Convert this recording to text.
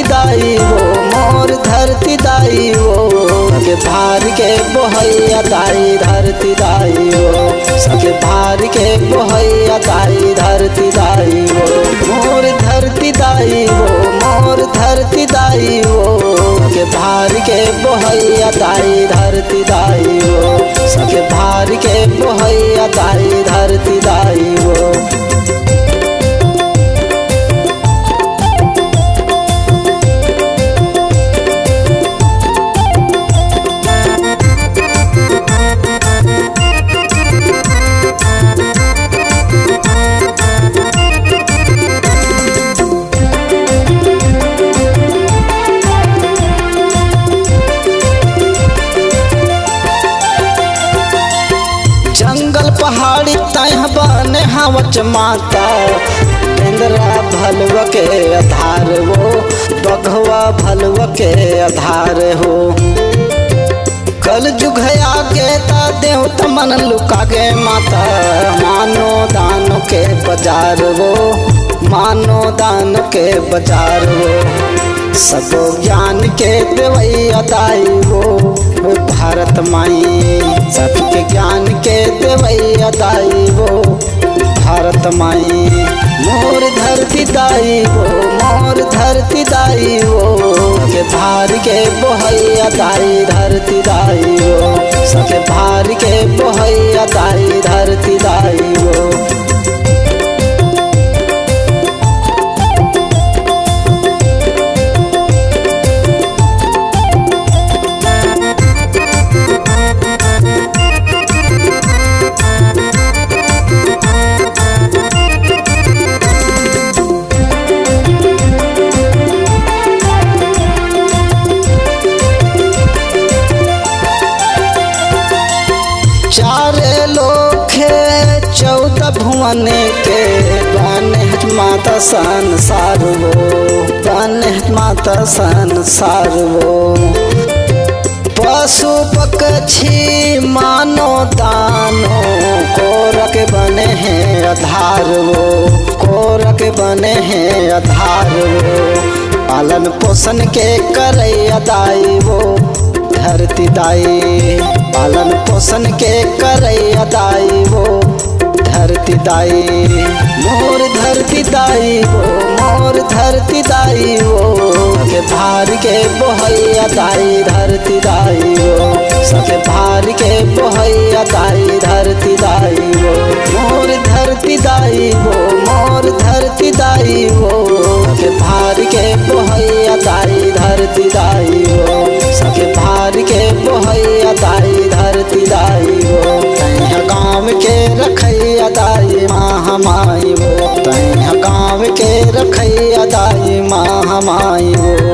धरती दाई वो मोर धरती दाई वो सके भार के बोहैया दाई धरती दाई वो सके भार के बोहैया दाई धरती दाई वो मोर धरती दाई वो मोर धरती दाई वो सके भार के बोहैया दाई धरती दाई वो सके भार के बोहैया दाई धरती दाई वो। जंगल पहाड़ी तह बने हवच माता इंद्रा भलव के आधार वो बघवा भलव के आधार हो कल जुग आगे ता देव तमन लुका गे माता मानो दान के बाजार वो मानो दान के बाजार वो सबो ज्ञान के देवैया दाई वो भारत माई सबके ज्ञान के देवैया दाई वो भारत माई मोर धरती दाई वो मोर धरती दाई वो सके भार के बोहैया दाई धरती दाई वो सके भार के बोहैया दाई धरती दाई वो। चारे लोखे 14 भुवन के बने माता संसार वो बने माता संसार वो पशु पक्षी मानो दानो कोरक बने हैं आधार वो कोरक बने हैं आधार वो पालन पोषण के करैया दाई वो धरती दाई पालन पोषण के करैया दाई वो धरती दाई मोर धरती दाई वो मोर धरती दाई वो सके भार के बोहैया दाई धरती दाई वो सके भार के बोहैया दाई धरती दाई वो मोर धरती दाई वो मोर धरती दाई वो सके भार के बोहैया दाई धरती दाई वो सके भार के बोहैया दाई धरती दाई वो तैं गाँव के रखैया दाई महामाई वो तैं गाँव के रखैया दाई महामाई वो।